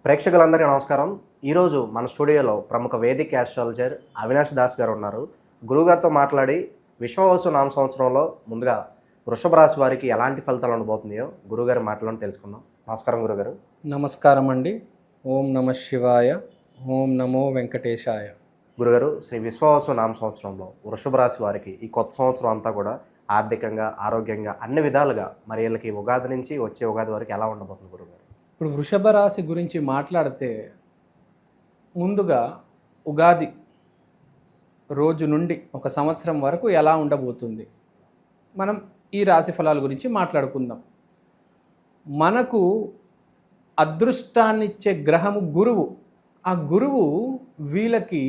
ప్రేక్షకులందరికీ నమస్కారం. ఈరోజు మన స్టూడియోలో ప్రముఖ వేదిక్ యాస్ట్రాలజర్ అవినాష్ దాస్ గారు ఉన్నారు. గురువుగారితో మాట్లాడి విశ్వావసు నామ సంవత్సరంలో ముందుగా వృషభ రాశి వారికి ఎలాంటి ఫలితాలు ఉండబోతున్నాయో గురువుగారి మాటలను తెలుసుకుందాం. నమస్కారం గురుగారు. నమస్కారం అండి. ఓం నమ శివాయ, ఓం నమో వెంకటేశాయ. గురుగారు, శ్రీ విశ్వావసు నామ సంవత్సరంలో వృషభ రాశి వారికి ఈ కొత్త సంవత్సరం అంతా కూడా ఆర్థికంగా, ఆరోగ్యంగా అన్ని విధాలుగా మరి వీళ్ళకి ఉగాది నుంచి వచ్చే ఉగాది వరకు ఎలా ఉండబోతుంది గురుగారు? ఇప్పుడు వృషభ రాశి గురించి మాట్లాడితే ముందుగా ఉగాది రోజు నుండి ఒక సంవత్సరం వరకు ఎలా ఉండబోతుంది, మనం ఈ రాశి ఫలాల గురించి మాట్లాడుకుందాం. మనకు అదృష్టాన్నిచ్చే గ్రహము గురువు. ఆ గురువు వీళ్ళకి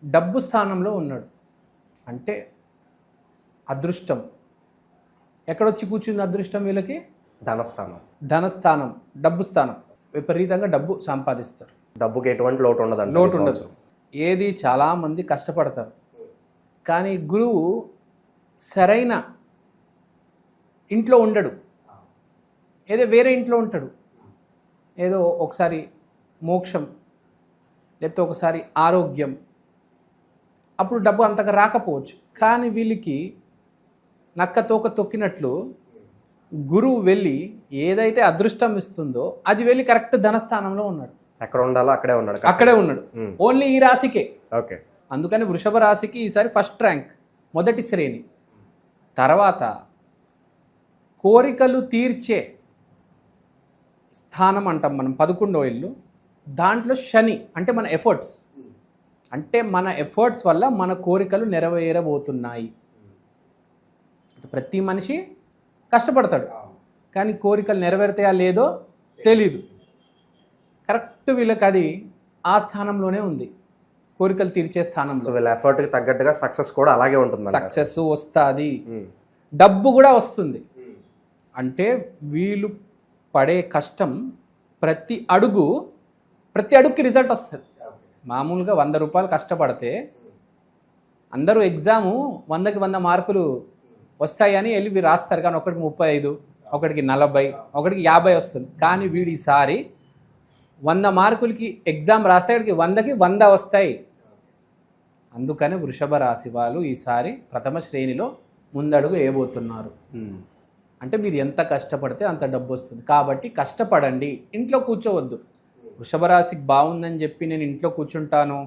డబ్బు స్థానంలో ఉన్నాడు. అంటే అదృష్టం ఎక్కడొచ్చి కూర్చుంది? అదృష్టం వీళ్ళకి ధనస్థానం, డబ్బు స్థానం. విపరీతంగా డబ్బు సంపాదిస్తారు. డబ్బుకి ఎటువంటి లోటు ఉండదు. లోటు ఉండదు. ఏది చాలామంది కష్టపడతారు, కానీ గురువు సరైన ఇంట్లో ఉండడు. ఏదో వేరే ఇంట్లో ఉంటాడు. ఏదో ఒకసారి మోక్షం, లేకపోతే ఒకసారి ఆరోగ్యం, అప్పుడు డబ్బు అంతగా రాకపోవచ్చు. కానీ వీళ్ళకి నక్క తోక తొక్కినట్లు గురువు వెళ్ళి ఏదైతే అదృష్టం ఇస్తుందో అది వెళ్ళి కరెక్ట్ ధనస్థానంలో ఉన్నాడు. ఎక్కడ ఉండాలో అక్కడే ఉన్నాడు. ఓన్లీ ఈ రాశికే. ఓకే. అందుకని వృషభ రాశికి ఈసారి ఫస్ట్ ర్యాంక్, మొదటి శ్రేణి. తర్వాత కోరికలు తీర్చే స్థానం అంటాం మనం, 11వ ఇల్లు. దాంట్లో శని అంటే మన ఎఫర్ట్స్, అంటే మన ఎఫర్ట్స్ వల్ల మన కోరికలు నెరవేరబోతున్నాయి. ప్రతి మనిషి కష్టపడతాడు, కానీ కోరికలు నెరవేరుతాయా లేదో తెలీదు. కరెక్ట్ వీళ్ళకి అది ఆ స్థానంలోనే ఉంది, కోరికలు తీర్చే స్థానంలో. వీళ్ళ ఎఫర్ట్కి తగ్గట్టుగా సక్సెస్ కూడా అలాగే ఉంటుంది. సక్సెస్ వస్తుంది, డబ్బు కూడా వస్తుంది. అంటే వీళ్ళు పడే కష్టం ప్రతి అడుగుకి రిజల్ట్ వస్తుంది. మామూలుగా 100 రూపాయలు కష్టపడితే అందరూ ఎగ్జాము 100కి 100 మార్కులు వస్తాయని వెళ్ళి రాస్తారు. కానీ ఒకటికి 35, ఒకటికి 40, ఒకటికి 50 వస్తుంది. కానీ వీడు ఈసారి 100 మార్కులకి ఎగ్జామ్ రాస్తే 100కి 100 వస్తాయి. అందుకని వృషభ రాశి వాళ్ళు ఈసారి ప్రథమ శ్రేణిలో ముందడుగు వేయబోతున్నారు. అంటే మీరు ఎంత కష్టపడితే అంత డబ్బు వస్తుంది. కాబట్టి కష్టపడండి, ఇంట్లో కూర్చోవద్దు. వృషభ రాశికి బాగుందని చెప్పి నేను ఇంట్లో కూర్చుంటాను,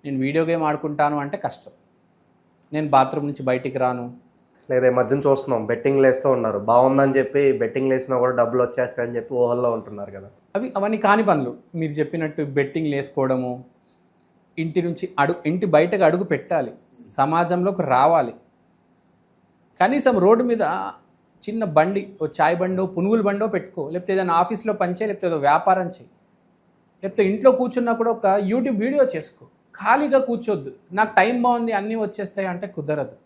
నేను వీడియో గేమ్ ఆడుకుంటాను అంటే కష్టం. నేను బాత్రూమ్ నుంచి బయటికి రాను. లేదా మధ్యన చూస్తున్నాం బెట్టింగ్లు వేస్తూ ఉన్నారు. బాగుందని చెప్పి బెట్టింగ్లు వేసినా కూడా డబ్బులు వచ్చేస్తాయని చెప్పి ఊహల్లో ఉంటున్నారు కదా. అవన్నీ కాని పనులు. మీరు చెప్పినట్టు బెట్టింగ్లు వేసుకోవడము, ఇంటి బయటకు అడుగు పెట్టాలి, సమాజంలోకి రావాలి. కనీసం రోడ్డు మీద చిన్న బండి, ఓ చాయ్ బండో పునుగుల బండో పెట్టుకో, లేకపోతే ఏదైనా ఆఫీస్లో పనిచేయి, లేకపోతే ఏదో వ్యాపారం చేయి, లేకపోతే ఇంట్లో కూర్చున్నా కూడా ఒక యూట్యూబ్ వీడియో చేసుకో. ఖాళీగా కూర్చోద్దు, నాకు టైం బాగుంది అన్నీ వచ్చేస్తాయి అంటే కుదరదు.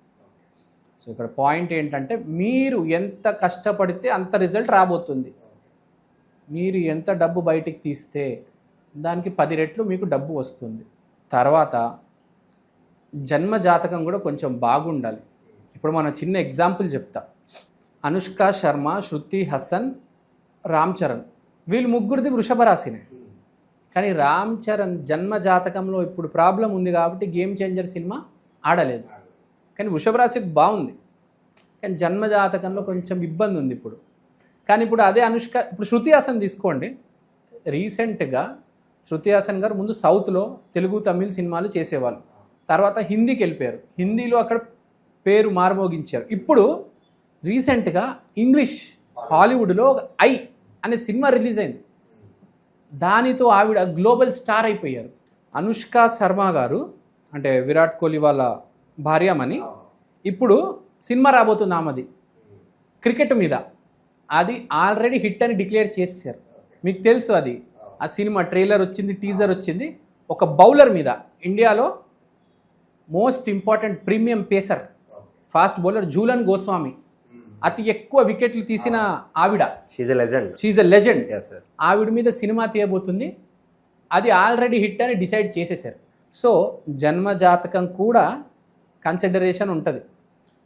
సో ఇక్కడ పాయింట్ ఏంటంటే మీరు ఎంత కష్టపడితే అంత రిజల్ట్ రాబోతుంది. మీరు ఎంత డబ్బు బయటికి తీస్తే దానికి 10 రెట్లు మీకు డబ్బు వస్తుంది. తర్వాత జన్మ జాతకం కూడా కొంచెం బాగుండాలి. ఇప్పుడు మనం చిన్న ఎగ్జాంపుల్ చెప్తా. అనుష్క శర్మ, శృతి హాసన్, రామ్ చరణ్, వీళ్ళు ముగ్గురిది వృషభ రాశినే. కానీ రామ్ చరణ్ జన్మ జాతకంలో ఇప్పుడు ప్రాబ్లం ఉంది కాబట్టి గేమ్ చేంజర్ సినిమా ఆడలేదు. కానీ వృషభ రాశికి బాగుంది, కానీ జన్మ జాతకంలో కొంచెం ఇబ్బంది ఉంది ఇప్పుడు. కానీ ఇప్పుడు అదే అనుష్క, ఇప్పుడు శృతి హాసన్ తీసుకోండి. రీసెంట్గా శృతి హాసన్ గారు ముందు సౌత్లో తెలుగు, తమిళ్ సినిమాలు చేసేవాళ్ళు. తర్వాత హిందీకి వెళ్ళిపోయారు. హిందీలో అక్కడ పేరు మారుమోగించారు. ఇప్పుడు రీసెంట్గా ఇంగ్లీష్ హాలీవుడ్లో ఐ అనే సినిమా రిలీజ్ అయింది. దానితో ఆవిడ గ్లోబల్ స్టార్ అయిపోయారు. అనుష్క శర్మ గారు అంటే విరాట్ కోహ్లీ వాళ్ళ భార్యమని ఇప్పుడు సినిమా రాబోతుంది ఆమెది క్రికెట్ మీద. అది ఆల్రెడీ హిట్ అని డిక్లేర్ చేశారు. మీకు తెలుసు అది. ఆ సినిమా ట్రైలర్ వచ్చింది, టీజర్ వచ్చింది. ఒక బౌలర్ మీద, ఇండియాలో most important premium pacer, fast bowler Jhulan Goswami, అతి ఎక్కువ వికెట్లు తీసిన ఆవిడ. She's a legend. ఆవిడ మీద సినిమా తీయబోతుంది. అది ఆల్రెడీ హిట్ అని డిసైడ్ చేసేసారు. సో జన్మ జాతకం కూడా కన్సిడరేషన్ ఉంటుంది.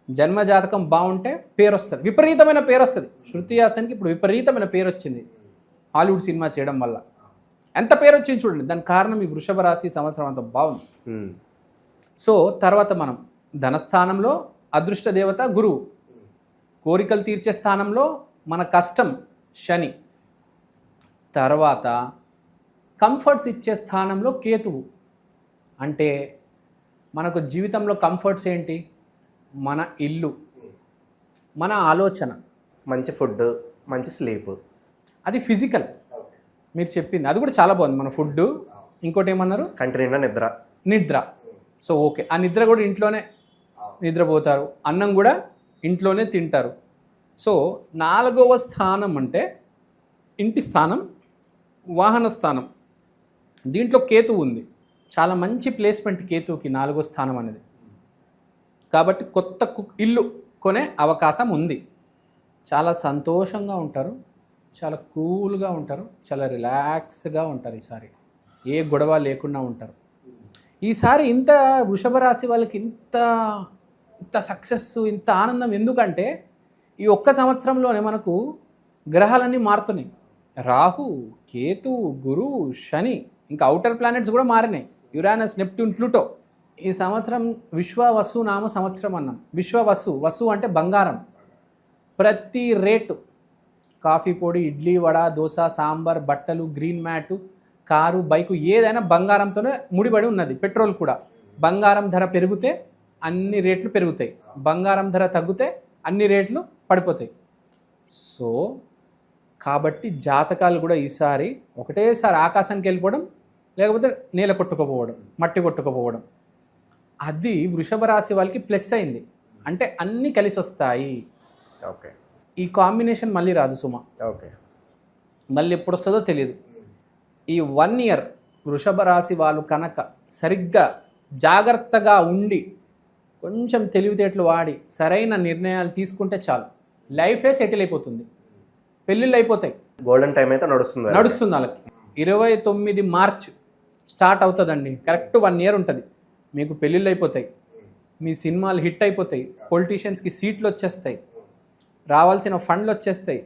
జన్మ జాతకం బాగుంటే పేరు వస్తుంది, విపరీతమైన పేరు వస్తుంది. శృతి హాసన్కి ఇప్పుడు విపరీతమైన పేరు వచ్చింది హాలీవుడ్ సినిమా చేయడం వల్ల. ఎంత పేరు వచ్చింది చూడండి. దానికి కారణం ఈ వృషభ రాశి సంవత్సరం అంత బాగుంది. ఉమ్. సో తర్వాత మనం ధనస్థానంలో అదృష్ట దేవత గురువు, కోరికలు తీర్చే స్థానంలో మన కష్టం శని, తర్వాత కంఫర్ట్స్ ఇచ్చే స్థానంలో కేతువు. అంటే మనకు జీవితంలో కంఫర్ట్స్ ఏంటి? మన ఇల్లు, మన ఆలోచన, మంచి ఫుడ్, మంచి స్లీప్. అది ఫిజికల్. మీరు చెప్పింది అది కూడా చాలా బాగుంది. మన ఫుడ్, ఇంకోటి ఏమన్నారు? కంటి నిండా నిద్ర. నిద్ర. సో ఓకే, ఆ నిద్ర కూడా ఇంట్లోనే నిద్రపోతారు, అన్నం కూడా ఇంట్లోనే తింటారు. సో 4వ స్థానం అంటే ఇంటి స్థానం, వాహన స్థానం. దీంట్లో కేతువు ఉంది. చాలా మంచి ప్లేస్మెంట్ కేతువుకి 4వ స్థానం అనేది. కాబట్టి కొత్త ఇల్లు కొనే అవకాశం ఉంది. చాలా సంతోషంగా ఉంటారు, చాలా కూల్గా ఉంటారు, చాలా రిలాక్స్గా ఉంటారు. ఈసారి ఏ గొడవ లేకుండా ఉంటారు. ఈసారి ఇంత వృషభ రాశి వాళ్ళకి ఇంత సక్సెస్, ఇంత ఆనందం ఎందుకంటే ఈ ఒక్క సంవత్సరంలోనే మనకు గ్రహాలన్నీ మారుతున్నాయి. రాహు, కేతు, గురువు, శని, ఇంకా అవుటర్ ప్లానెట్స్ కూడా మారినాయి. Uranus, Neptune, Pluto. ఈ సంవత్సరం విశ్వవసు నామ సంవత్సరం అన్నాం. వసు అంటే బంగారం. ప్రతి రేటు, కాఫీ పొడి, ఇడ్లీ, వడ, దోశ, సాంబార్, బట్టలు, గ్రీన్ మ్యాటు, కారు, బైకు, ఏదైనా బంగారంతోనే ముడిపడి ఉన్నది. పెట్రోల్ కూడా బంగారం ధర పెరిగితే అన్ని రేట్లు పెరుగుతాయి, బంగారం ధర తగ్గితే అన్ని రేట్లు పడిపోతాయి. సో కాబట్టి జాతకాలు కూడా ఈసారి ఒకటేసారి ఆకాశానికి వెళ్ళిపోవడం, లేకపోతే నేల కొట్టుకుపోవడం, మట్టి కొట్టుకుపోవడం, అది వృషభ రాశి వాళ్ళకి ప్లస్ అయింది. అంటే అన్నీ కలిసి వస్తాయి. ఓకే. ఈ కాంబినేషన్ మళ్ళీ రాదు సుమా. ఓకే. మళ్ళీ ఎప్పుడు వస్తుందో తెలియదు. ఈ 1 ఇయర్ వృషభ రాశి వాళ్ళు కనుక సరిగ్గా జాగ్రత్తగా ఉండి కొంచెం తెలివితేటలు వాడి సరైన నిర్ణయాలు తీసుకుంటే చాలు, లైఫే సెటిల్ అయిపోతుంది. పెళ్ళిళ్ళు అయిపోతాయి. గోల్డెన్ టైం అయితే నడుస్తుంది వాళ్ళకి. 29 మార్చ్ స్టార్ట్ అవుతుందండి. కరెక్ట్ 1 ఇయర్ ఉంటుంది. మీకు పెళ్ళిళ్ళు అయిపోతాయి, మీ సినిమాలు హిట్ అయిపోతాయి, పొలిటీషియన్స్కి సీట్లు వచ్చేస్తాయి, రావాల్సిన ఫండ్లు వచ్చేస్తాయి,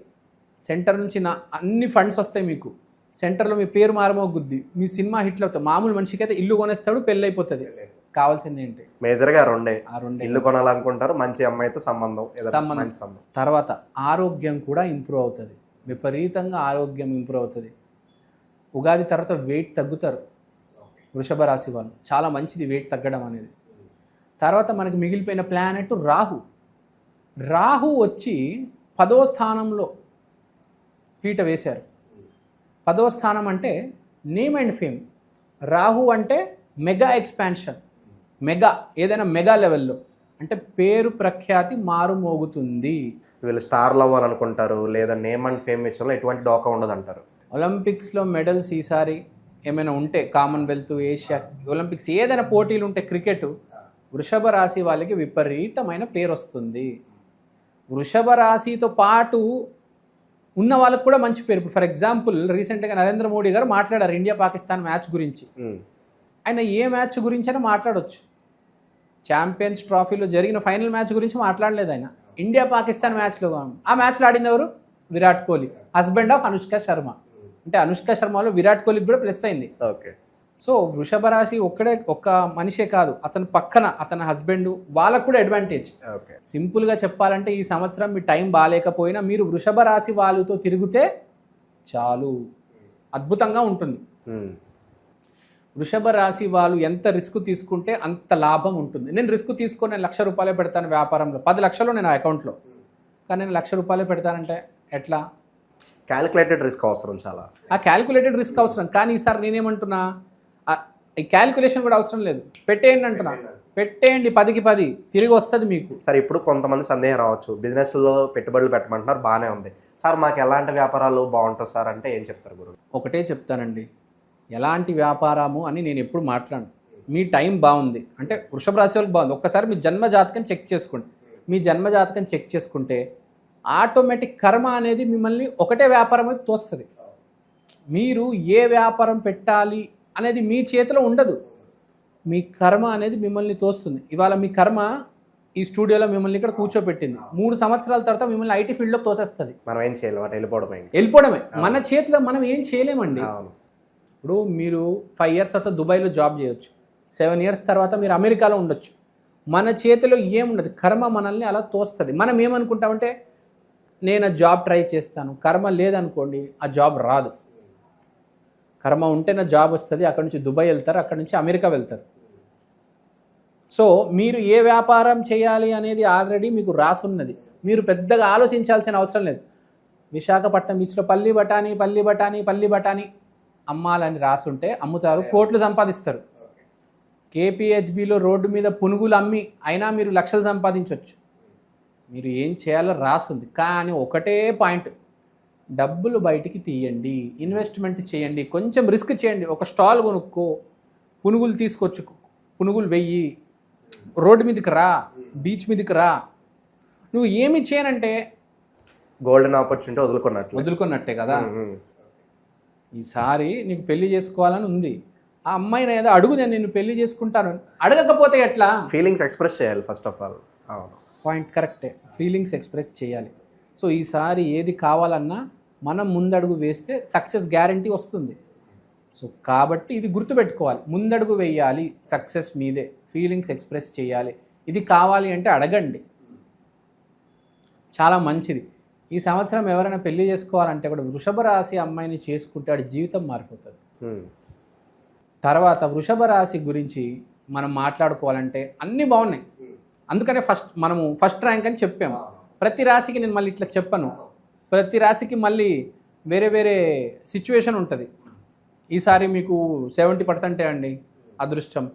సెంటర్ నుంచి అన్ని ఫండ్స్ వస్తాయి. మీకు సెంటర్లో మీ పేరు మారమోగుద్ది, మీ సినిమా హిట్లు అవుతాయి. మామూలు మనిషికి అయితే ఇల్లు కొనేస్తాడు, పెళ్ళి అయిపోతుంది. కావాల్సింది ఏంటి? మేజర్గా రెండే. ఇల్లు కొనాలనుకుంటారు, మంచి అమ్మాయితో సంబంధం. తర్వాత ఆరోగ్యం కూడా ఇంప్రూవ్ అవుతుంది. విపరీతంగా ఆరోగ్యం ఇంప్రూవ్ అవుతుంది. ఉగాది తర్వాత వెయిట్ తగ్గుతారు వృషభ రాశి వాళ్ళు. చాలా మంచిది వెయిట్ తగ్గడం అనేది. తర్వాత మనకి మిగిలిపోయిన ప్లానెట్ రాహు వచ్చి 10వ స్థానంలో పీట వేశారు. 10వ స్థానం అంటే నేమ్ అండ్ ఫేమ్. రాహు అంటే మెగా ఎక్స్పాన్షన్, మెగా, ఏదైనా మెగా లెవెల్లో అంటే పేరు ప్రఖ్యాతి మారుమోగుతుంది. వీళ్ళు స్టార్లు అవ్వాలనుకుంటారు, లేదా నేమ్ అండ్ ఫేమ్ విషయంలో ఎటువంటి డోకా ఉండదు అంటారు. ఒలింపిక్స్లో మెడల్స్ ఈసారి ఏమైనా ఉంటే, కామన్వెల్త్, ఏషియా, ఒలింపిక్స్ ఏదైనా పోటీలు ఉంటే, క్రికెట్, వృషభ రాశి వాళ్ళకి విపరీతమైన పేరు వస్తుంది. వృషభ రాశితో పాటు ఉన్న వాళ్ళకు కూడా మంచి పేరు. ఇప్పుడు ఫర్ ఎగ్జాంపుల్ రీసెంట్గా నరేంద్ర మోడీ గారు మాట్లాడారు ఇండియా పాకిస్తాన్ మ్యాచ్ గురించి. ఆయన ఏ మ్యాచ్ గురించి అయినా మాట్లాడవచ్చు. ఛాంపియన్స్ ట్రోఫీలో జరిగిన ఫైనల్ మ్యాచ్ గురించి మాట్లాడలేదు ఆయన. ఇండియా పాకిస్తాన్ మ్యాచ్లో, ఆ మ్యాచ్లో ఆడింది ఎవరు? Virat Kohli, husband of Anushka Sharma. అంటే అనుష్క శర్మలో విరాట్ కోహ్లీకి కూడా ప్లస్ అయింది. ఓకే. సో వృషభ రాశి ఒక్క మనిషే కాదు, అతని పక్కన అతని హస్బెండ్, వాళ్ళకు కూడా అడ్వాంటేజ్. సింపుల్గా చెప్పాలంటే ఈ సంవత్సరం మీ టైం బాగాలేకపోయినా మీరు వృషభ రాశి వాళ్ళతో తిరిగితే చాలు, అద్భుతంగా ఉంటుంది. వృషభ రాశి వాళ్ళు ఎంత రిస్క్ తీసుకుంటే అంత లాభం ఉంటుంది. నేను రిస్క్ తీసుకొని నేను 1,00,000 రూపాయలే పెడతాను వ్యాపారంలో, 10 లక్షలు నేను అకౌంట్లో, కానీ నేను 1,00,000 రూపాయలే పెడతానంటే ఎట్లా? క్యాలిక్యులేటెడ్ రిస్క్ అవసరం, చాలా ఆ క్యాలిక్యులేటెడ్ రిస్క్ అవసరం. కానీ ఈసారి నేనేమంటున్నా, ఈ క్యాలిక్యులేషన్ కూడా అవసరం లేదు, పెట్టేయండి అంటున్నా. పెట్టేయండి, 10కి 10 తిరిగి వస్తుంది మీకు. సార్ ఇప్పుడు కొంతమంది సందేహం రావచ్చు, బిజినెస్లో పెట్టుబడులు పెట్టమంటున్నారు, బాగానే ఉంది సార్, మాకు ఎలాంటి వ్యాపారాలు బాగుంటుంది సార్ అంటే ఏం చెప్తారు గురువు? ఒకటే చెప్తానండి, ఎలాంటి వ్యాపారము అని నేను ఎప్పుడు మాట్లాడను. మీ టైం బాగుంది అంటే వృషభ రాశి వాళ్ళకి బాగుంది, ఒక్కసారి మీ జన్మ జాతకం చెక్ చేసుకోండి. మీ జన్మ జాతకం చెక్ చేసుకుంటే ఆటోమేటిక్ కర్మ అనేది మిమ్మల్ని ఒకటే వ్యాపారం వైపు తోస్తుంది. మీరు ఏ వ్యాపారం పెట్టాలి అనేది మీ చేతిలో ఉండదు, మీ కర్మ అనేది మిమ్మల్ని తోస్తుంది. ఇవాళ మీ కర్మ ఈ స్టూడియోలో మిమ్మల్ని ఇక్కడ కూర్చోబెట్టింది, 3 సంవత్సరాల తర్వాత మిమ్మల్ని ఐటీ ఫీల్డ్లోకి తోసేస్తుంది. మనం ఏం చేయలేము, వెళ్ళిపోవడమే. మన చేతిలో మనం ఏం చేయలేమండి. ఇప్పుడు మీరు 5 ఇయర్స్ తర్వాత దుబాయ్లో జాబ్ చేయొచ్చు, 7 ఇయర్స్ తర్వాత మీరు అమెరికాలో ఉండొచ్చు. మన చేతిలో ఏముండదు, కర్మ మనల్ని అలా తోస్తుంది. మనం ఏమనుకుంటామంటే నేను ఆ జాబ్ ట్రై చేస్తాను, కర్మ లేదనుకోండి ఆ జాబ్ రాదు. కర్మ ఉంటేనే జాబ్ వస్తుంది, అక్కడ నుంచి దుబాయ్ వెళ్తారు, అక్కడ నుంచి అమెరికా వెళ్తారు. సో మీరు ఏ వ్యాపారం చేయాలి అనేది ఆల్రెడీ మీకు రాసున్నది, మీరు పెద్దగా ఆలోచించాల్సిన అవసరం లేదు. విశాఖపట్నం బీచ్లో పల్లి బఠానీ అమ్మాలని రాసుంటే అమ్ముతారు, కోట్లు సంపాదిస్తారు. కేపీహెచ్బిలో రోడ్డు మీద పునుగులు అమ్మి అయినా మీరు లక్షలు సంపాదించవచ్చు. మీరు ఏం చేయాలో రాసుంది. కానీ ఒకటే పాయింట్, డబ్బులు బయటికి తీయండి, ఇన్వెస్ట్మెంట్ చేయండి, కొంచెం రిస్క్ చేయండి. ఒక స్టాల్ కొనుక్కో, పునుగులు తీసుకొచ్చు, పునుగులు వెయ్యి, రోడ్డు మీదకి రా, బీచ్ మీదకి రా. నువ్వు ఏమి చేయనంటే గోల్డెన్ ఆపర్చునిటీ వదులుకున్నట్టే కదా. ఈసారి నీకు పెళ్లి చేసుకోవాలని ఉంది, ఆ అమ్మాయిని ఏదో అడుగు, నేను నిన్ను పెళ్లి చేసుకుంటాను. అడగకపోతే ఎట్లా? ఫీలింగ్స్ ఎక్స్ప్రెస్ చేయాలి ఫస్ట్ ఆఫ్ ఆల్. పాయింట్ కరెక్టే, ఫీలింగ్స్ ఎక్స్ప్రెస్ చేయాలి. సో ఈసారి ఏది కావాలన్నా మనం ముందడుగు వేస్తే సక్సెస్ గ్యారంటీ వస్తుంది. సో కాబట్టి ఇది గుర్తుపెట్టుకోవాలి, ముందడుగు వేయాలి, సక్సెస్ మీదే. ఫీలింగ్స్ ఎక్స్ప్రెస్ చేయాలి, ఇది కావాలి అంటే అడగండి, చాలా మంచిది. ఈ సంవత్సరం ఎవరైనా పెళ్లి చేసుకోవాలంటే కూడా వృషభ రాశి అమ్మాయిని చేసుకుంటే వాడి జీవితం మారిపోతుంది. తర్వాత వృషభ రాశి గురించి మనం మాట్లాడుకోవాలంటే అన్నీ బాగున్నాయి, అందుకనే మనము ఫస్ట్ ర్యాంక్ అని చెప్పాము. ప్రతి రాశికి నేను మళ్ళీ ఇట్లా చెప్పను, ప్రతి రాశికి మళ్ళీ వేరే వేరే సిచ్యువేషన్ ఉంటుంది. ఈసారి మీకు 70% అండి అదృష్టం,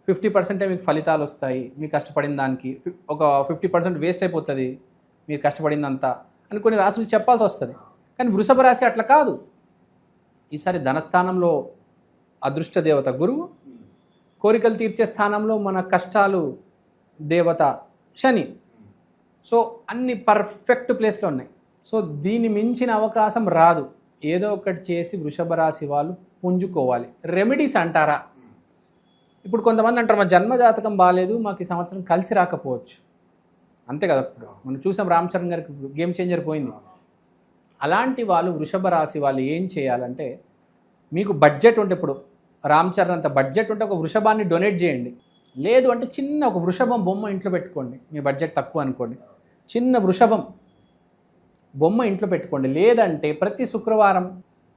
50% మీకు ఫలితాలు వస్తాయి, మీకు కష్టపడిన దానికి. ఒక 50% వేస్ట్ అయిపోతుంది మీరు కష్టపడిందంతా అని కొన్ని రాశులు చెప్పాల్సి వస్తుంది. కానీ వృషభ రాశి అట్లా కాదు. ఈసారి ధనస్థానంలో అదృష్ట దేవత గురువు, కోరికలు తీర్చే స్థానంలో మన కష్టాలు దేవత శని. సో అన్ని పర్ఫెక్ట్ ప్లేస్లో ఉన్నాయి. సో దీన్ని మించిన అవకాశం రాదు. ఏదో ఒకటి చేసి వృషభ రాశి వాళ్ళు పుంజుకోవాలి. రెమెడీస్ అంటారా, ఇప్పుడు కొంతమంది అంటారు మా జన్మజాతకం బాగాలేదు, మాకు ఈ సంవత్సరం కలిసి రాకపోవచ్చు, అంతే కదా. ఇప్పుడు మనం చూసాం రామ్ చరణ్ గారికి గేమ్ చేంజర్ పోయింది. అలాంటి వాళ్ళు వృషభ రాశి వాళ్ళు ఏం చేయాలంటే, మీకు బడ్జెట్ ఉంటే, ఇప్పుడు రామ్ చరణ్ అంత బడ్జెట్ ఉంటే ఒక వృషభాన్ని డొనేట్ చేయండి. లేదు అంటే చిన్న ఒక వృషభం బొమ్మ ఇంట్లో పెట్టుకోండి. మీ బడ్జెట్ తక్కువ అనుకోండి, చిన్న వృషభం బొమ్మ ఇంట్లో పెట్టుకోండి. లేదంటే ప్రతి శుక్రవారం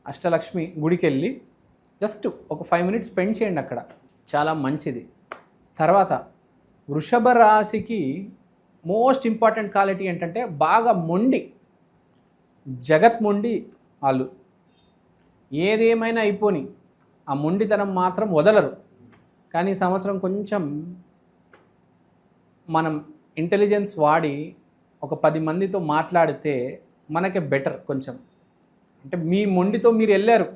అష్టలక్ష్మి గుడికి వెళ్ళి జస్ట్ ఒక 5 మినిట్స్ స్పెండ్ చేయండి అక్కడ, చాలా మంచిది. తర్వాత వృషభ రాశికి మోస్ట్ ఇంపార్టెంట్ క్వాలిటీ ఏంటంటే బాగా మొండి, జగత్ మొండి వాళ్ళు. ఏదేమైనా అయిపోని ఆ మొండితనం మాత్రం వదలరు. కానీ ఈ సంవత్సరం కొంచెం మనం ఇంటెలిజెన్స్ వాడి ఒక 10 మందితో మాట్లాడితే మనకే బెటర్ కొంచెం. అంటే మీ మొండితో మీరు వెళ్ళారు,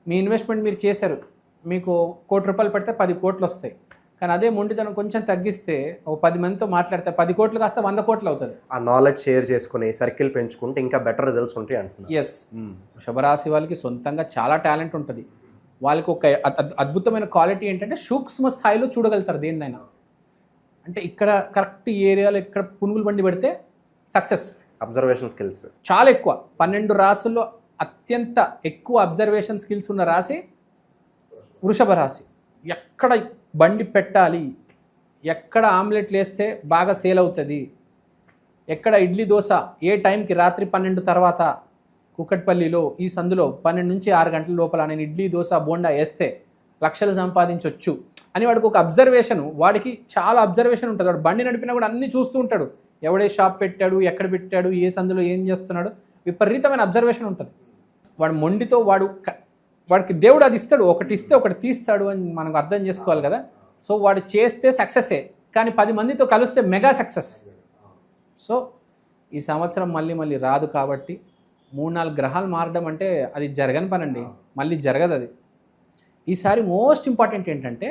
మీ ఇన్వెస్ట్మెంట్ మీరు చేశారు, మీకు ₹1,00,00,000 పెడితే 10 కోట్లు వస్తాయి. కానీ అదే మొండితనం కొంచెం తగ్గిస్తే ఒక 10 మందితో మాట్లాడితే 10 కోట్లు కాస్త 100 కోట్లు అవుతుంది. ఆ నాలెడ్జ్ షేర్ చేసుకుని సర్కిల్ పెంచుకుంటే ఇంకా బెటర్ రిజల్ట్స్ ఉంటాయి అంటున్నారు. ఎస్, వృషభరాశి వాళ్ళకి సొంతంగా చాలా టాలెంట్ ఉంటుంది. వాళ్ళకి ఒక అద్భుతమైన క్వాలిటీ ఏంటంటే సూక్ష్మ స్థాయిలో చూడగలుగుతారు దేన్నైనా. అంటే ఇక్కడ కరెక్ట్ ఏరియాలో ఇక్కడ పునుగులు బండి పెడితే సక్సెస్. అబ్జర్వేషన్ స్కిల్స్ చాలా ఎక్కువ. 12 రాశుల్లో అత్యంత ఎక్కువ అబ్జర్వేషన్ స్కిల్స్ ఉన్న రాశి వృషభ రాశి. ఎక్కడ బండి పెట్టాలి, ఎక్కడ ఆమ్లెట్లు వేస్తే బాగా సేల్ అవుతుంది, ఎక్కడ ఇడ్లీ దోశ ఏ టైంకి, రాత్రి 12 తర్వాత కుకట్పల్లిలో ఈ సందులో 12 నుంచి 6 గంటల లోపల నేను ఇడ్లీ దోశ బోండా వేస్తే లక్షలు సంపాదించవచ్చు అని వాడికి ఒక అబ్జర్వేషన్, వాడికి చాలా అబ్జర్వేషన్ ఉంటుంది. వాడు బండి నడిపినా కూడా అన్నీ చూస్తూ ఉంటాడు, ఎవడే షాప్ పెట్టాడు, ఎక్కడ పెట్టాడు, ఏ సందులో ఏం చేస్తున్నాడు, విపరీతమైన అబ్జర్వేషన్ ఉంటుంది. వాడు మొండితో వాడికి దేవుడు అది ఇస్తాడు, ఒకటి ఇస్తే ఒకటి తీస్తాడు అని మనం అర్థం చేసుకోవాలి కదా. సో వాడు చేస్తే సక్సెసే, కానీ 10 మందితో కలిస్తే మెగా సక్సెస్. సో ఈ సంవత్సరం మళ్ళీ రాదు కాబట్టి 3-4 గ్రహాలు మారడం అంటే అది జరగని పనండి, మళ్ళీ జరగదు అది. ఈసారి మోస్ట్ ఇంపార్టెంట్ ఏంటంటే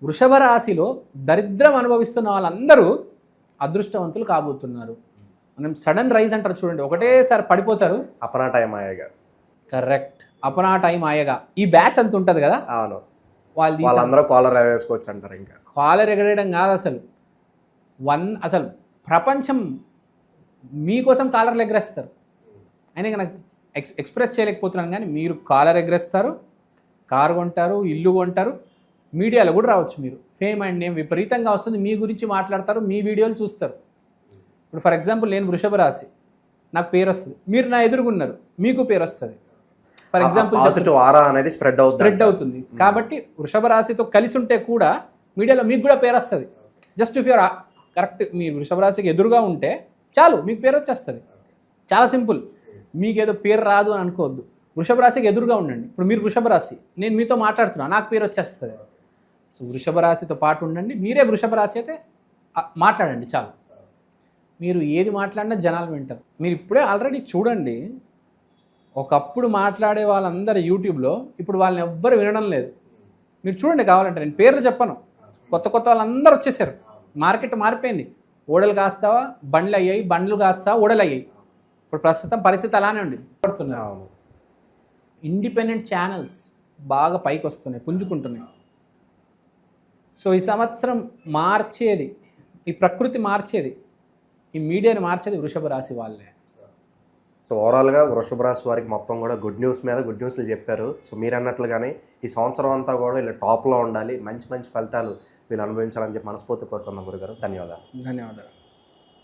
వృషభ రాశిలో దరిద్రం అనుభవిస్తున్న వాళ్ళందరూ అదృష్టవంతులు కాబోతున్నారు. మనం సడన్ రైజ్ అంటారు చూడండి, ఒకటేసారి పడిపోతారు. అపనా టైం ఆయగా. కరెక్ట్, అపనా టైం ఆయగా. ఈ బ్యాచ్ అంత ఉంటుంది కదా. అవును, వాళ్ళందరూ కాలర్ వేసుకోవచ్చు అంటారు. ఇంకా కాలర్ ఎగరేయడం కాదు అసలు, అసలు ప్రపంచం మీకోసం కాలర్లు ఎగరేస్తారు. అయినా నాకు ఎక్స్ప్రెస్ చేయలేకపోతున్నాను, కానీ మీరు కాలర్ ఎగరేస్తారు, కారు కొంటారు, ఇల్లు కొంటారు, మీడియాలో కూడా రావచ్చు. మీరు ఫేమ్ అండ్ నేమ్ విపరీతంగా వస్తుంది, మీ గురించి మాట్లాడతారు, మీ వీడియోలు చూస్తారు. ఇప్పుడు ఫర్ ఎగ్జాంపుల్ నేను వృషభ రాశి, నాకు పేరు వస్తుంది, మీరు నా ఎదురుగున్నారు, మీకు పేరు వస్తుంది. ఫర్ ఎగ్జాంపుల్ పాజిటివ్ ఆరా అనేది స్ప్రెడ్ అవుతుంది. కాబట్టి వృషభ రాశితో కలిసి ఉంటే కూడా మీడియాలో మీకు కూడా పేరు వస్తుంది. జస్ట్ ఇఫ్ యూర్ కరెక్ట్, మీ వృషభ రాశికి ఎదురుగా ఉంటే చాలు, మీకు పేరు వచ్చేస్తుంది. చాలా సింపుల్. మీకు ఏదో పేరు రాదు అని అనుకోవద్దు. వృషభ రాశికి ఎదురుగా ఉండండి. ఇప్పుడు మీరు వృషభ రాశి, నేను మీతో మాట్లాడుతున్నా, నాకు పేరు వచ్చేస్తుంది. సో వృషభ రాశితో పాటు ఉండండి. మీరే వృషభ రాశి అయితే మాట్లాడండి చాలు. మీరు ఏది మాట్లాడినా జనాలు వింటారు. మీరు ఇప్పుడే ఆల్రెడీ చూడండి, ఒకప్పుడు మాట్లాడే వాళ్ళందరూ యూట్యూబ్లో ఇప్పుడు వాళ్ళని ఎవ్వరు వినడం లేదు. మీరు చూడండి, కావాలంటే నేను పేర్లు చెప్పను, కొత్త కొత్త వాళ్ళందరూ వచ్చేసారు. మార్కెట్ మారిపోయింది. ఓడలు కాస్తావా బండ్లు అయ్యాయి, బండ్లు కాస్తావా ఓడలు అయ్యాయి. ఇప్పుడు ప్రస్తుతం పరిస్థితి అలానే ఉంది. పడుతున్నారు. ఇండిపెండెంట్ ఛానల్స్ బాగా పైకి వస్తున్నాయి, పుంజుకుంటున్నాయి. సో ఈ సంవత్సరం మార్చేది, ఈ ప్రకృతి మార్చేది, ఈ మీడియాని మార్చేది వృషభ రాశి వాళ్ళే. సో ఓవరాల్గా వృషభ రాశి వారికి మొత్తం కూడా గుడ్ న్యూస్ మీద గుడ్ న్యూస్లు చెప్పారు. సో మీరు అన్నట్లుగానే ఈ సంవత్సరం అంతా కూడా ఇలా టాప్లో ఉండాలి, మంచి మంచి ఫలితాలు మీరు అనుభవించాలని చెప్పి మనస్ఫూర్తి కోరుకుందాం గురుగారు. ధన్యవాదాలు. ధన్యవాదాలు.